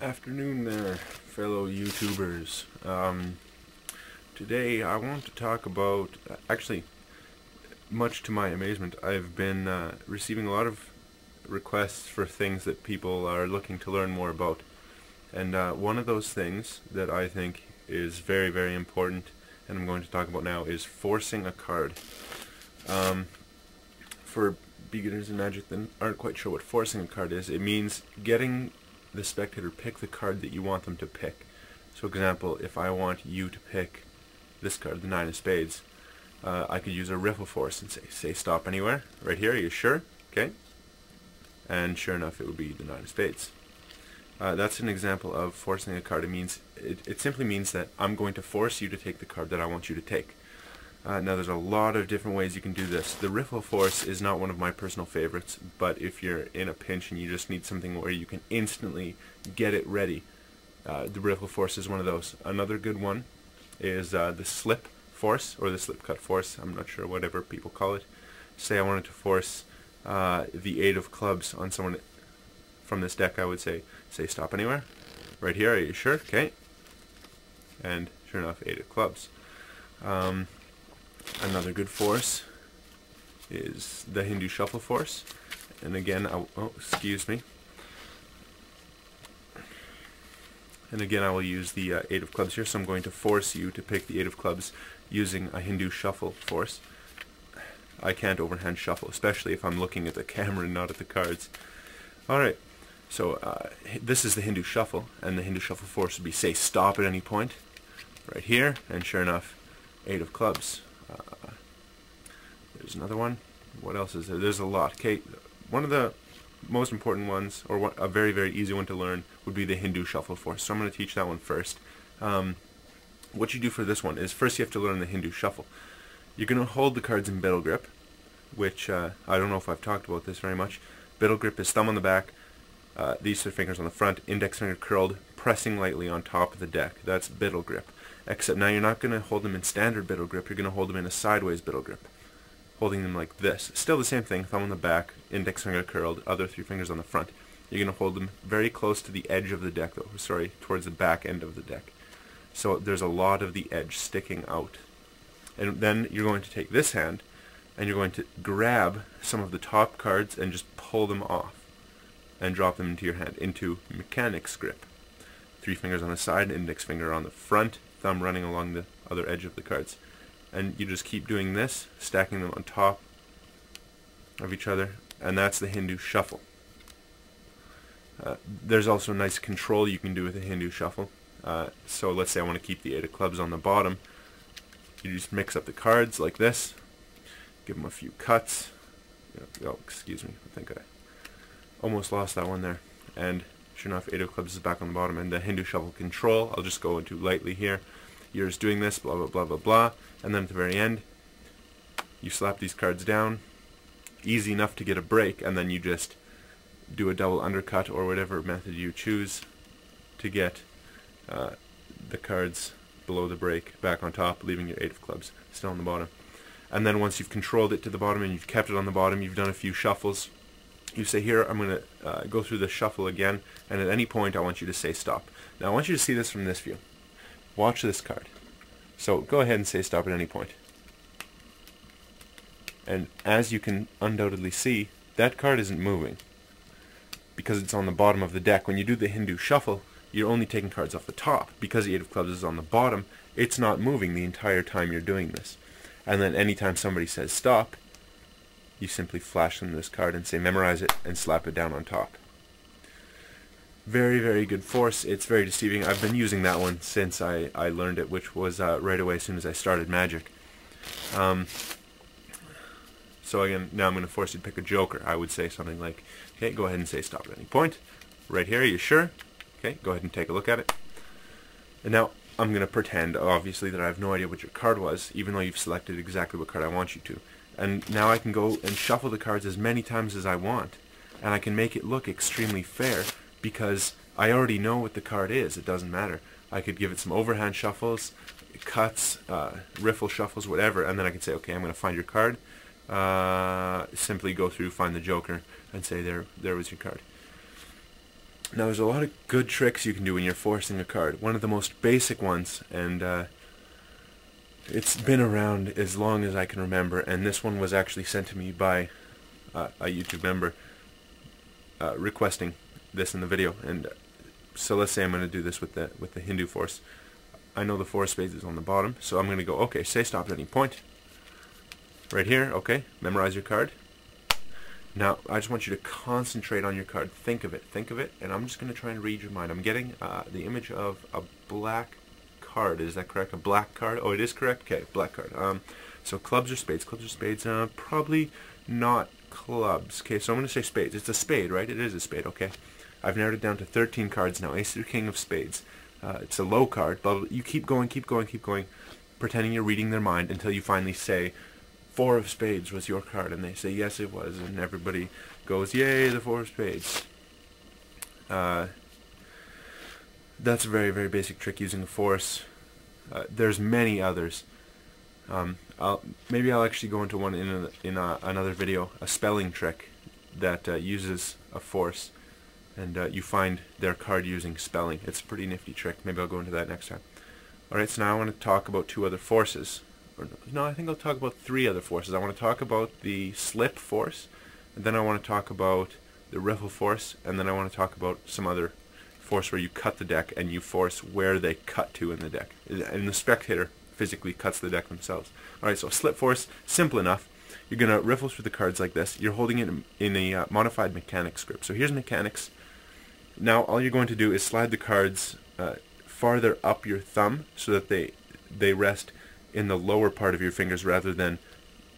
Afternoon there, fellow YouTubers. Today I want to talk about, actually, much to my amazement, I've been receiving a lot of requests for things that people are looking to learn more about. And one of those things that I think is very, very important, and I'm going to talk about now, is forcing a card. For beginners in Magic that aren't quite sure what forcing a card is, it means getting the spectator pick the card that you want them to pick. So, example, if I want you to pick this card, the Nine of Spades, I could use a riffle force and say stop anywhere. Right here, are you sure? Okay. And sure enough, it would be the Nine of Spades. That's an example of forcing a card. It simply means that I'm going to force you to take the card that I want you to take. Now there's a lot of different ways you can do this. The riffle force is not one of my personal favorites, but if you're in a pinch and you just need something where you can instantly get it ready, the riffle force is one of those. Another good one is the slip force, or the slip cut force, I'm not sure, whatever people call it. Say I wanted to force the Eight of Clubs on someone from this deck, I would say stop anywhere. Right here, are you sure? Okay. And sure enough, Eight of Clubs. Another good force is the Hindu Shuffle force, and again, excuse me. And again, I will use the Eight of Clubs here, so I'm going to force you to pick the Eight of Clubs using a Hindu Shuffle force. I can't overhand shuffle, especially if I'm looking at the camera and not at the cards. Alright, so this is the Hindu Shuffle, and the Hindu Shuffle force would be say stop at any point, right here, and sure enough, Eight of Clubs. There's another one. What else is there? There's a lot. Okay, one of the most important ones, or a very, very easy one to learn, would be the Hindu Shuffle force. So I'm going to teach that one first. What you do for this one is first you have to learn the Hindu Shuffle. You're going to hold the cards in Biddle Grip, which I don't know if I've talked about this very much. Biddle Grip is thumb on the back, these three fingers on the front, index finger curled, pressing lightly on top of the deck. That's Biddle Grip. Except now you're not going to hold them in standard Biddle Grip, you're going to hold them in a sideways Biddle Grip. Holding them like this. Still the same thing, thumb on the back, index finger curled, other three fingers on the front. You're going to hold them very close to the edge of the deck, though. Sorry, towards the back end of the deck. So there's a lot of the edge sticking out. And then you're going to take this hand, and you're going to grab some of the top cards and just pull them off. And drop them into your hand, into Mechanic's Grip. Three fingers on the side, index finger on the front, thumb running along the other edge of the cards. And you just keep doing this, stacking them on top of each other, and that's the Hindu Shuffle. There's also nice control you can do with the Hindu Shuffle. So let's say I want to keep the Eight of Clubs on the bottom. You just mix up the cards like this, give them a few cuts. Oh, excuse me, I think I almost lost that one there. And sure enough, Eight of Clubs is back on the bottom, and the Hindu Shuffle control, I'll just go into lightly here. You're just doing this, blah, blah, blah, blah, blah, and then at the very end, you slap these cards down, easy enough to get a break, and then you just do a double undercut or whatever method you choose to get the cards below the break back on top, leaving your Eight of Clubs still on the bottom. And then once you've controlled it to the bottom and you've kept it on the bottom, you've done a few shuffles, you say, here, I'm going to go through the shuffle again, and at any point I want you to say stop. Now I want you to see this from this view. Watch this card. So go ahead and say stop at any point. And as you can undoubtedly see, that card isn't moving because it's on the bottom of the deck. When you do the Hindu Shuffle, you're only taking cards off the top. Because the Eight of Clubs is on the bottom, it's not moving the entire time you're doing this. And then anytime somebody says stop, you simply flash them this card and say memorize it and slap it down on top. Very, very good force. It's very deceiving. I've been using that one since I learned it, which was right away as soon as I started Magic. So again, now I'm going to force you to pick a joker. I would say something like, okay, go ahead and say stop at any point. Right here, are you sure? Okay, go ahead and take a look at it. And now I'm going to pretend, obviously, that I have no idea what your card was, even though you've selected exactly what card I want you to. And now I can go and shuffle the cards as many times as I want, and I can make it look extremely fair, because I already know what the card is. It doesn't matter. I could give it some overhand shuffles, cuts, riffle shuffles, whatever, and then I could say, okay, I'm going to find your card. Simply go through, find the joker, and say there was your card. Now there's a lot of good tricks you can do when you're forcing a card. One of the most basic ones, and it's been around as long as I can remember, and this one was actually sent to me by a YouTube member requesting this in the video. And so let's say I'm going to do this with the Hindu force. I know the 4 of spades is on the bottom, so I'm going to go, okay, say stop at any point. Right here, okay, memorize your card. Now, I just want you to concentrate on your card. Think of it, and I'm just going to try and read your mind. I'm getting the image of a black card. Is that correct? A black card? Oh, it is correct? Okay, black card. So clubs or spades? Clubs or spades? Probably not clubs. Okay, so I'm going to say spades. It's a spade, right? It is a spade, okay. I've narrowed it down to 13 cards now. Ace or king of spades. It's a low card, but you keep going, pretending you're reading their mind until you finally say, 4 of spades was your card, and they say yes it was, and everybody goes yay, the 4 of spades. That's a very, very basic trick using a force. There's many others. Maybe I'll actually go into one in another video, a spelling trick that uses a force, and you find their card using spelling. It's a pretty nifty trick. Maybe I'll go into that next time. Alright, so now I want to talk about 2 other forces. No, I think I'll talk about 3 other forces. I want to talk about the slip force, and then I want to talk about the riffle force, and then I want to talk about some other force where you cut the deck and you force where they cut to in the deck. And the spectator physically cuts the deck themselves. Alright, so slip force, simple enough. You're going to riffle through the cards like this. You're holding it in a modified mechanics grip. So here's mechanics. Now all you're going to do is slide the cards farther up your thumb so that they rest in the lower part of your fingers rather than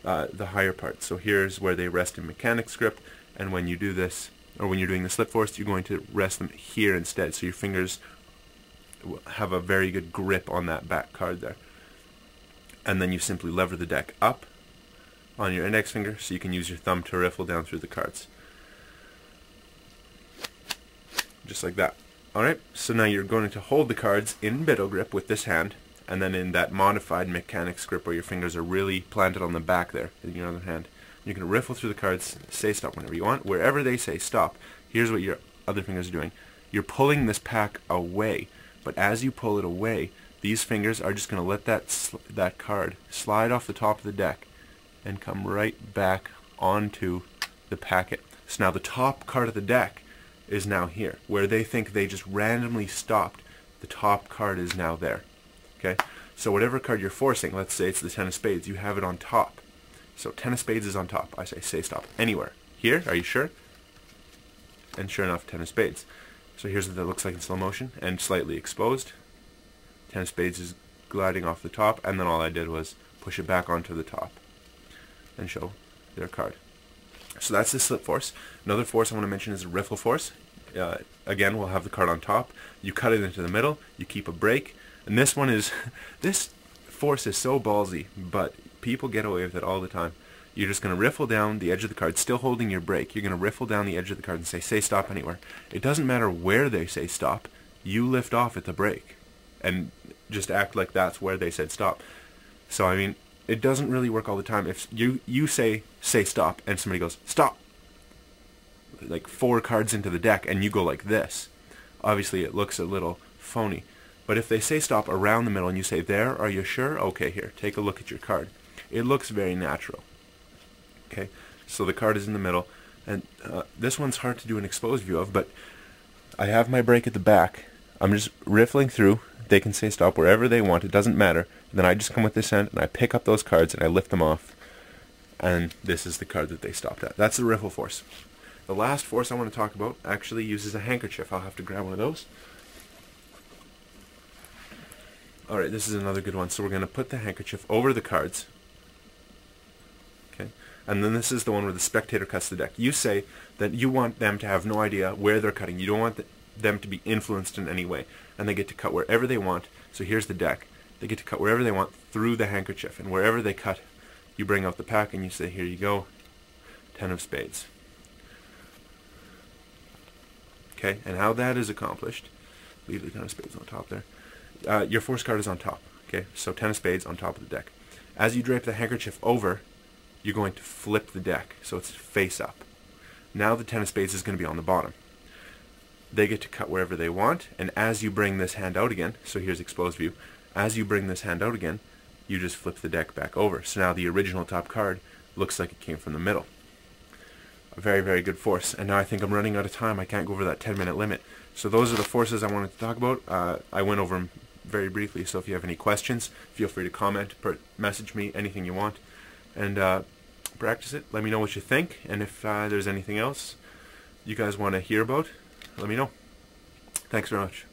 the higher part. So here's where they rest in mechanics grip, and when you do this, or when you're doing the slip force, you're going to rest them here instead, so your fingers have a very good grip on that back card there. And then you simply lever the deck up on your index finger so you can use your thumb to riffle down through the cards. Just like that. Alright, so now you're going to hold the cards in Biddle grip with this hand, and then in that modified mechanics grip where your fingers are really planted on the back there in your other hand. You can riffle through the cards, say stop whenever you want. Wherever they say stop, here's what your other fingers are doing. You're pulling this pack away, but as you pull it away, these fingers are just going to let that card slide off the top of the deck and come right back onto the packet. So now the top card of the deck is now here. Where they think they just randomly stopped, the top card is now there. Okay, so whatever card you're forcing, let's say it's the 10 of spades, you have it on top. So 10 of spades is on top. I say stop anywhere. Here, are you sure? And sure enough, 10 of spades. So here's what that looks like in slow motion, and slightly exposed. 10 of spades is gliding off the top, and then all I did was push it back onto the top and show their card. So that's the slip force. Another force I want to mention is a riffle force. Again, we'll have the card on top. You cut it into the middle. You keep a break. And this one is, this force is so ballsy, but people get away with it all the time. You're just going to riffle down the edge of the card, still holding your break. You're going to riffle down the edge of the card and say stop anywhere. It doesn't matter where they say stop. You lift off at the break and just act like that's where they said stop. So, I mean, it doesn't really work all the time. If you say stop and somebody goes stop, like 4 cards into the deck, and you go like this, obviously it looks a little phony. But if they say stop around the middle and you say there, are you sure? Okay, here, take a look at your card. It looks very natural. Okay, so the card is in the middle, and this one's hard to do an exposed view of, but I have my break at the back. I'm just riffling through. They can say stop wherever they want. It doesn't matter. And then I just come with this hand, and I pick up those cards, and I lift them off. And this is the card that they stopped at. That's the riffle force. The last force I want to talk about actually uses a handkerchief. I'll have to grab one of those. Alright, this is another good one. So we're going to put the handkerchief over the cards. Okay, and then this is the one where the spectator cuts the deck. You say that you want them to have no idea where they're cutting. You don't want them to be influenced in any way. And they get to cut wherever they want. So here's the deck. They get to cut wherever they want through the handkerchief. And wherever they cut, you bring out the pack and you say, here you go, 10 of spades. Okay, and how that is accomplished, leave the 10 of spades on top there. Your force card is on top. Okay, so 10 of spades on top of the deck. As you drape the handkerchief over, you're going to flip the deck so it's face up. Now the 10 of spades is going to be on the bottom. they get to cut wherever they want, and as you bring this hand out again, so here's exposed view, as you bring this hand out again, you just flip the deck back over. So now the original top card looks like it came from the middle. A very, very good force. And now I think I'm running out of time. I can't go over that 10-minute limit. So those are the forces I wanted to talk about. I went over them very briefly, so if you have any questions, feel free to comment, message me, anything you want, and practice it. Let me know what you think, and if there's anything else you guys want to hear about, let me know. Thanks very much.